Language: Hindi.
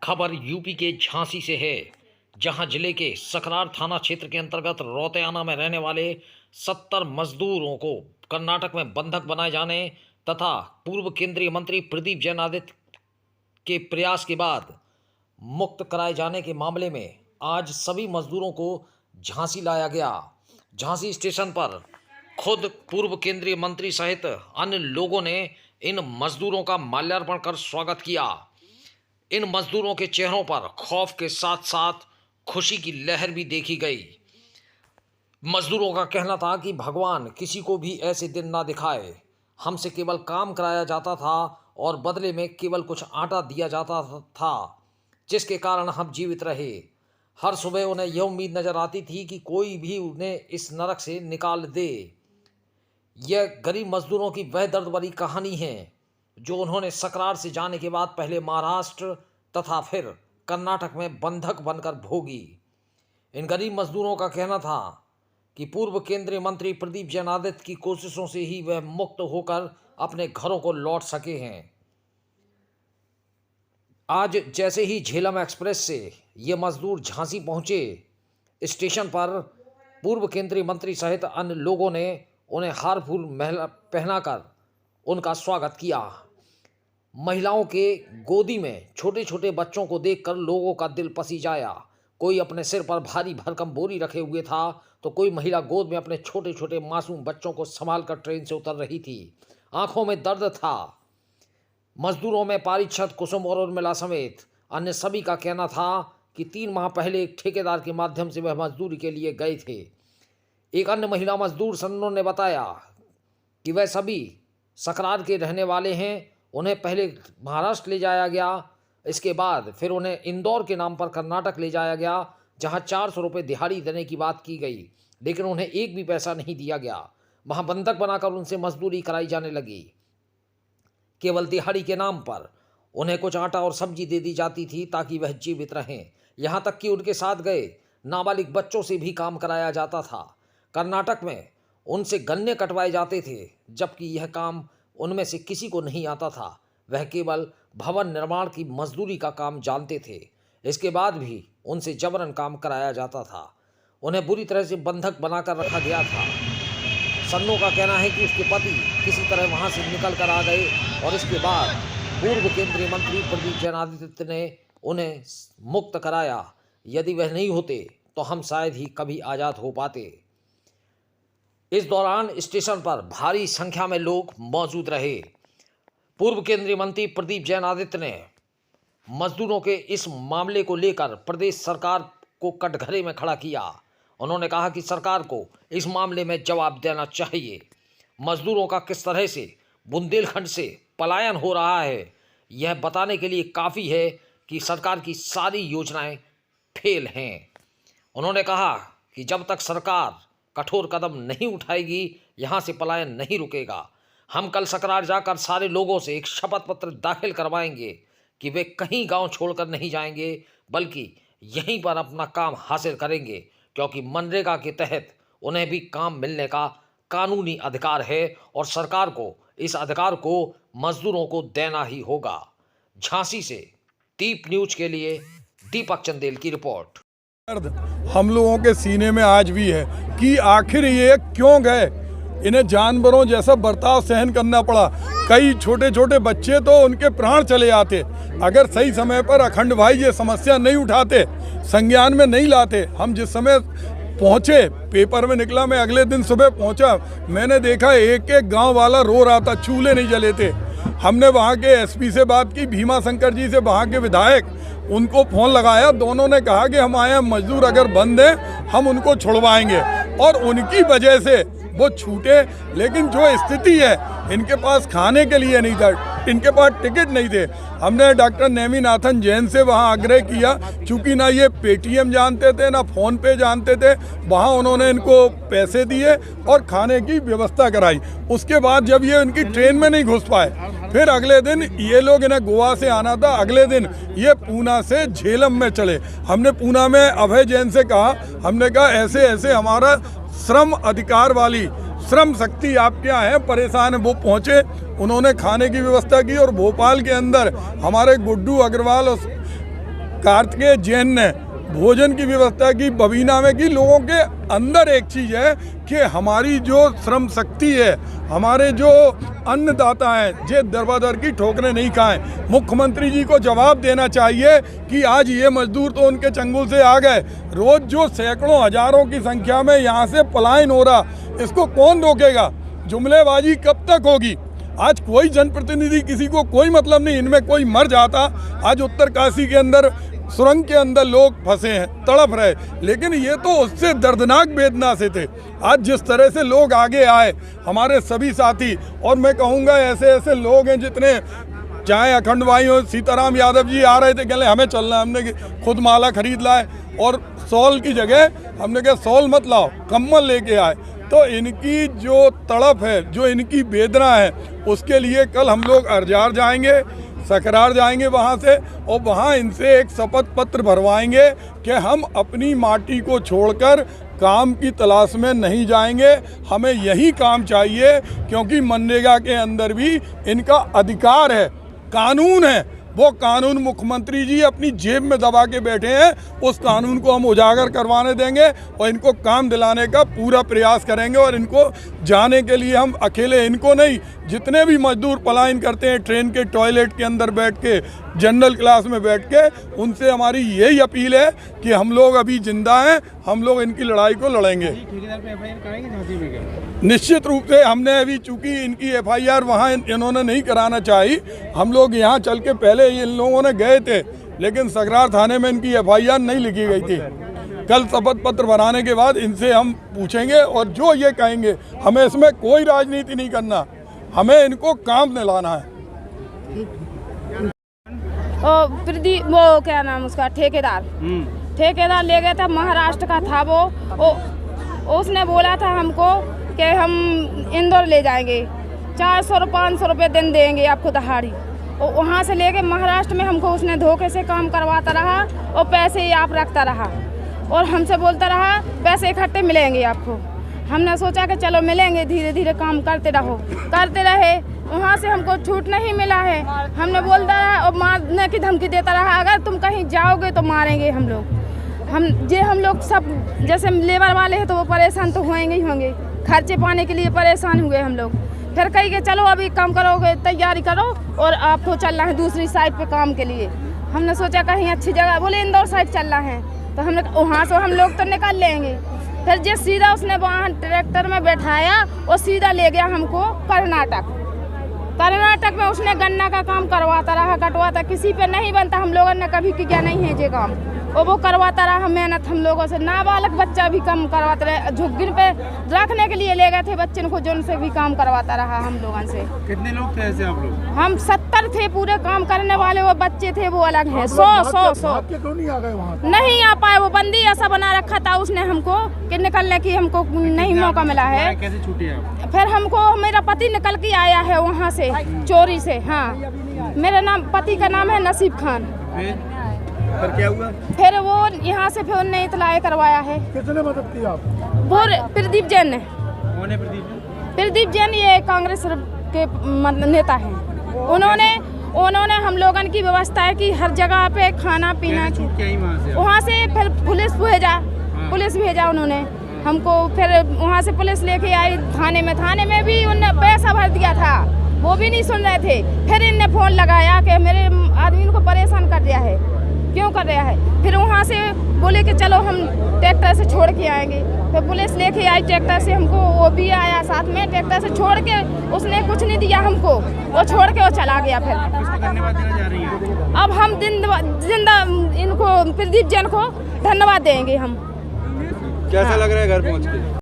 खबर यूपी के झांसी से है, जहां जिले के सकरार थाना क्षेत्र के अंतर्गत रौतेयाना में रहने वाले 70 मजदूरों को कर्नाटक में बंधक बनाए जाने तथा पूर्व केंद्रीय मंत्री प्रदीप जैन आदित्य के प्रयास के बाद मुक्त कराए जाने के मामले में आज सभी मजदूरों को झांसी लाया गया। झांसी स्टेशन पर खुद पूर्व केंद्रीय मंत्री सहित अन्य लोगों ने इन मजदूरों का माल्यार्पण कर स्वागत किया। इन मजदूरों के चेहरों पर खौफ के साथ साथ खुशी की लहर भी देखी गई। मजदूरों का कहना था कि भगवान किसी को भी ऐसे दिन ना दिखाए। हमसे केवल काम कराया जाता था और बदले में केवल कुछ आटा दिया जाता था, जिसके कारण हम जीवित रहे। हर सुबह उन्हें यह उम्मीद नजर आती थी कि कोई भी उन्हें इस नरक से निकाल दे। यह गरीब मजदूरों की वह दर्द भरी कहानी है जो उन्होंने सकरार से जाने के बाद पहले महाराष्ट्र तथा फिर कर्नाटक में बंधक बनकर भोगी। इन गरीब मजदूरों का कहना था कि पूर्व केंद्रीय मंत्री प्रदीप जैन आदित्य की कोशिशों से ही वह मुक्त होकर अपने घरों को लौट सके हैं। आज जैसे ही झेलम एक्सप्रेस से ये मजदूर झांसी पहुंचे, स्टेशन पर पूर्व केंद्रीय मंत्री सहित अन्य लोगों ने उन्हें हार फूल पहनाकर उनका स्वागत किया। महिलाओं के गोदी में छोटे छोटे बच्चों को देखकर लोगों का दिल पसीज आया। कोई अपने सिर पर भारी भरकम बोरी रखे हुए था तो कोई महिला गोद में अपने छोटे छोटे मासूम बच्चों को संभाल कर ट्रेन से उतर रही थी। आंखों में दर्द था। मजदूरों में पारीक्षत, कुसुम और उर्मिला समेत अन्य सभी का कहना था कि 3 माह पहले एक ठेकेदार के माध्यम से वह मजदूरी के लिए गए थे। एक अन्य महिला मजदूर सन्नो ने बताया कि वह सभी सकरार के रहने वाले हैं। उन्हें पहले महाराष्ट्र ले जाया गया, इसके बाद फिर उन्हें इंदौर के नाम पर कर्नाटक ले जाया गया, जहां 400 रुपये दिहाड़ी देने की बात की गई, लेकिन उन्हें एक भी पैसा नहीं दिया गया। वहां बंधक बनाकर उनसे मजदूरी कराई जाने लगी। केवल दिहाड़ी के नाम पर उन्हें कुछ आटा और सब्जी दे दी जाती थी ताकि वह जीवित रहें। यहाँ तक कि उनके साथ गए नाबालिग बच्चों से भी काम कराया जाता था। कर्नाटक में उनसे गन्ने कटवाए जाते थे, जबकि यह काम उनमें से किसी को नहीं आता था। वह केवल भवन निर्माण की मजदूरी का काम जानते थे। इसके बाद भी उनसे जबरन काम कराया जाता था। उन्हें बुरी तरह से बंधक बनाकर रखा गया था। सन्नो का कहना है कि उसके पति किसी तरह वहां से निकल कर आ गए और इसके बाद पूर्व केंद्रीय मंत्री प्रदीप जैन आदित्य ने उन्हें मुक्त कराया। यदि वह नहीं होते तो हम शायद ही कभी आज़ाद हो पाते। इस दौरान स्टेशन पर भारी संख्या में लोग मौजूद रहे। पूर्व केंद्रीय मंत्री प्रदीप जैन आदित्य ने मजदूरों के इस मामले को लेकर प्रदेश सरकार को कटघरे में खड़ा किया। उन्होंने कहा कि सरकार को इस मामले में जवाब देना चाहिए। मजदूरों का किस तरह से बुंदेलखंड से पलायन हो रहा है, यह बताने के लिए काफ़ी है कि सरकार की सारी योजनाएं फेल हैं। उन्होंने कहा कि जब तक सरकार कठोर कदम नहीं उठाएगी, यहाँ से पलायन नहीं रुकेगा। हम कल सकरार जाकर सारे लोगों से एक शपथ पत्र दाखिल करवाएंगे कि वे कहीं गांव छोड़कर नहीं जाएंगे, बल्कि यहीं पर अपना काम हासिल करेंगे, क्योंकि मनरेगा के तहत उन्हें भी काम मिलने का कानूनी अधिकार है और सरकार को इस अधिकार को मजदूरों को देना ही होगा। झांसी से दीप न्यूज के लिए दीपक चंदेल की रिपोर्ट। हम लोगों के सीने में आज भी है कि आखिर ये क्यों गए। इन्हें जानवरों जैसा बर्ताव सहन करना पड़ा। कई छोटे छोटे बच्चे तो उनके प्राण चले आते अगर सही समय पर अखंड भाई ये समस्या नहीं उठाते, संज्ञान में नहीं लाते। हम जिस समय पहुँचे, पेपर में निकला, मैं अगले दिन सुबह पहुँचा, मैंने देखा एक एक गांव वाला रो रहा था, चूल्हे नहीं जले थे। हमने वहाँ के एसपी से बात की, भीमा शंकर जी से, वहाँ के विधायक, उनको फ़ोन लगाया। दोनों ने कहा कि हम आए हैं, मजदूर अगर बंद हैं हम उनको छुड़वाएंगे, और उनकी वजह से वो छूटे। लेकिन जो स्थिति है, इनके पास खाने के लिए नहीं था, इनके पास टिकट नहीं थे। हमने डॉक्टर नेमिनाथन जैन से वहाँ आग्रह किया, चूँकि ना ये पेटीएम जानते थे ना फ़ोन पे जानते थे। वहाँ उन्होंने इनको पैसे दिए और खाने की व्यवस्था कराई। उसके बाद जब ये उनकी ट्रेन में नहीं घुस पाए, फिर अगले दिन ये लोग, इन्हें गोवा से आना था, अगले दिन ये पूना से झेलम में चले। हमने पूना में अभय जैन से कहा, हमने कहा ऐसे ऐसे हमारा श्रम अधिकार वाली श्रम शक्ति आपके यहाँ है, परेशान है। वो पहुँचे, उन्होंने खाने की व्यवस्था की और भोपाल के अंदर हमारे गुड्डू अग्रवाल कार्तिकेय जैन ने भोजन की व्यवस्था की, बबीना में की। लोगों के अंदर एक चीज़ है कि हमारी जो श्रम शक्ति है, हमारे जो अन्नदाता हैं, ये दरबदर की ठोकरें नहीं खाएं। मुख्यमंत्री जी को जवाब देना चाहिए कि आज ये मजदूर तो उनके चंगुल से आ गए, रोज़ जो सैकड़ों हजारों की संख्या में यहाँ से पलायन हो रहा, इसको कौन रोकेगा? जुमलेबाजी कब तक होगी? आज कोई जनप्रतिनिधि, किसी को कोई मतलब नहीं, इनमें कोई मर जाता। आज उत्तरकाशी के अंदर सुरंग के अंदर लोग फंसे हैं, तड़प रहे, लेकिन ये तो उससे दर्दनाक वेदना से थे। आज जिस तरह से लोग आगे आए, हमारे सभी साथी, और मैं कहूँगा ऐसे ऐसे लोग हैं जितने, चाहे अखंड भाई हो, सीताराम यादव जी आ रहे थे, कहले हमें चलना है, हमने खुद माला खरीद लाए और सॉल की जगह हमने कहा सॉल मत लाओ, कम्बल लेके आए। तो इनकी जो तड़प है, जो इनकी वेदना है, उसके लिए कल हम लोग अर्जार जाएंगे, सकरार जाएंगे वहाँ से, और वहाँ इनसे एक शपथ पत्र भरवाएंगे कि हम अपनी माटी को छोड़कर काम की तलाश में नहीं जाएंगे, हमें यही काम चाहिए, क्योंकि मनरेगा के अंदर भी इनका अधिकार है, कानून है। वो कानून मुख्यमंत्री जी अपनी जेब में दबा के बैठे हैं, उस कानून को हम उजागर करवाने देंगे और इनको काम दिलाने का पूरा प्रयास करेंगे। और इनको जाने के लिए हम अकेले इनको नहीं, जितने भी मजदूर पलायन करते हैं ट्रेन के टॉयलेट के अंदर बैठ के, जनरल क्लास में बैठ के, उनसे हमारी यही अपील है कि हम लोग अभी जिंदा हैं, हम लोग इनकी लड़ाई को लड़ेंगे। निश्चित रूप से हमने अभी, चूंकि इनकी FIR वहाँ इन्होंने नहीं कराना चाहिए, हम लोग यहाँ चल के पहले इन लोगों ने गए थे, लेकिन सकरार थाने में इनकी FIR नहीं लिखी गई थी। कल शपथ पत्र बनाने के बाद इनसे हम पूछेंगे, और जो ये कहेंगे, हमें इसमें कोई राजनीति नहीं करना, हमें इनको काम दिलाना है। प्रदीप, वो क्या नाम उसका, ठेकेदार ले गया था, महाराष्ट्र का था वो उसने बोला था हमको कि हम इंदौर ले जाएंगे, 400-500 रुपये दिन देंगे आपको दहाड़ी, और वहाँ से लेके महाराष्ट्र में हमको उसने धोखे से काम करवाता रहा और पैसे ही आप रखता रहा, और हमसे बोलता रहा पैसे इकट्ठे मिलेंगे आपको। हमने सोचा कि चलो मिलेंगे, धीरे धीरे काम करते रहे। वहाँ से हमको छूट नहीं मिला है, हमने बोलता रहा और मारने की धमकी देता रहा, अगर तुम कहीं जाओगे तो मारेंगे हम लोग। हम लोग सब जैसे लेबर वाले हैं तो वो परेशान तो होंगे ही होंगे, खर्चे पाने के लिए परेशान हुए हम लोग। फिर कही कि चलो अभी काम करोगे, तैयारी करो और आपको चलना है दूसरी साइड पे काम के लिए। हमने सोचा कहीं अच्छी जगह, बोले इंदौर साइड चलना है, तो हमने वहाँ से हम लोग तो निकाल लेंगे। फिर जिस सीधा उसने वहाँ ट्रैक्टर में बैठाया और सीधा ले गया हमको कर्नाटक में उसने गन्ना का काम करवाता रहा, कटवाता, किसी पे नहीं बनता, हम लोगों ने कभी किया नहीं है ये काम, और वो करवाता रहा मेहनत हम लोगों से। नाबालग बच्चा भी काम करवाते रहे, झुग्गिन पे रखने के लिए ले गए थे बच्चों को, जो उनसे भी काम करवाता रहा हम लोगों से। कितने लोग थे ऐसे आप लोग? हम 70 थे पूरे काम करने वाले, वो बच्चे थे वो अलग हैं, 100 नहीं आ पाए। वो बंदी ऐसा बना रखा था उसने हमको कि निकलने की हमको नहीं मौका मिला है। कैसे छूटे आप? फिर हमको मेरा पति निकल के आया है वहाँ से चोरी से। हाँ, मेरा पति का नाम है नसीब खान। फिर क्या हुआ? फिर वो यहाँ से फिर उन्हें इतलाए करवाया है। किसने मदद की आप? वो प्रदीप जैन ने। कौन है प्रदीप? प्रदीप जैन ये कांग्रेस के नेता हैं। उन्होंने हम लोगन की व्यवस्था है कि हर जगह पे खाना पीना, वहाँ से फिर पुलिस भेजा उन्होंने हमको। फिर वहाँ से पुलिस लेके आई थाने में भी उन्होंने पैसा भर दिया था, वो भी नहीं सुन रहे थे। फिर इनने फोन लगाया कि मेरे आदमी को परेशान कर दिया है, क्यों कर रहा है। फिर वहाँ से बोले कि चलो हम ट्रैक्टर से छोड़ के आएंगे। फिर पुलिस लेके आई ट्रैक्टर से हमको, वो भी आया साथ में, ट्रैक्टर से छोड़ के उसने कुछ नहीं दिया हमको, वो छोड़ के वो चला गया। फिर धन्यवाद देना जा रही है। अब हम जिंदा इनको प्रदीप जैन को धन्यवाद देंगे हम। कैसा लग रहा है घर पहुँच के?